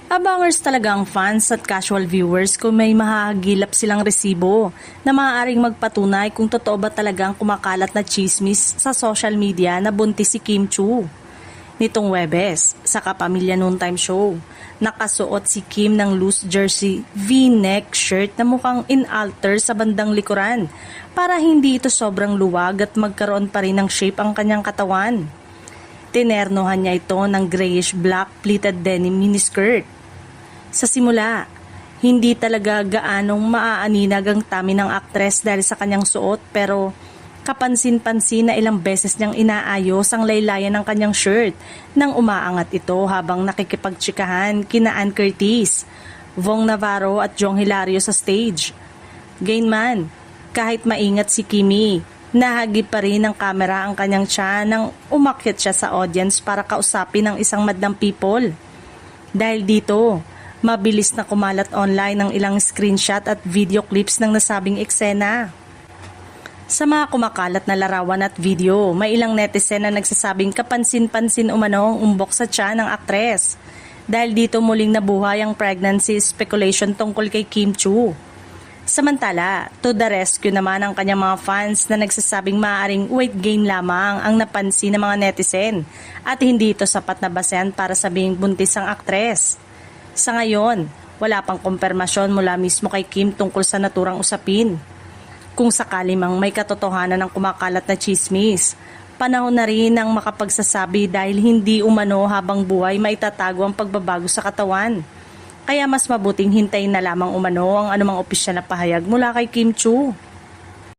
Abangers talaga ang fans at casual viewers kung may mahahagilap silang resibo na maaaring magpatunay kung totoo ba talagang kumakalat na chismis sa social media na buntis si Kim Chiu. Nitong Webes, sa Kapamilya Noontime Show, nakasuot si Kim ng loose jersey V-neck shirt na mukhang in-alter sa bandang likuran para hindi ito sobrang luwag at magkaroon pa rin ng shape ang kanyang katawan. Tinernohan niya ito ng grayish-black pleated denim miniskirt. Sa simula, hindi talaga gaanong maaaninag ang tami ng aktres dahil sa kanyang suot pero kapansin-pansin na ilang beses niyang inaayos ang laylayan ng kanyang shirt nang umaangat ito habang nakikipagtsikahan kina Ann Curtis, Vong Navarro at Jong Hilario sa stage. Gayunman, kahit maingat si Kimi, nahagip pa rin ng kamera ang kanyang tiyan nang umakyat siya sa audience para kausapin ang isang madlang people. Dahil dito, mabilis na kumalat online ang ilang screenshot at video clips ng nasabing eksena. Sa mga kumakalat na larawan at video, may ilang netizen na nagsasabing kapansin-pansin umano ang umbok sa tiyan ng aktres. Dahil dito muling nabuhay ang pregnancy speculation tungkol kay Kim Chiu. Samantala, to the rescue naman ang kanyang mga fans na nagsasabing maaaring weight gain lamang ang napansin ng mga netizen at hindi ito sapat na basehan para sabing buntis ang aktres. Sa ngayon, wala pang kumpirmasyon mula mismo kay Kim tungkol sa naturang usapin. Kung sakali mang may katotohanan ng kumakalat na chismis, panahon na rin ang makapagsasabi dahil hindi umano habang buhay maitatago ang pagbabago sa katawan. Kaya mas mabuting hintayin na lamang umano ang anumang opisyal na pahayag mula kay Kim Chiu.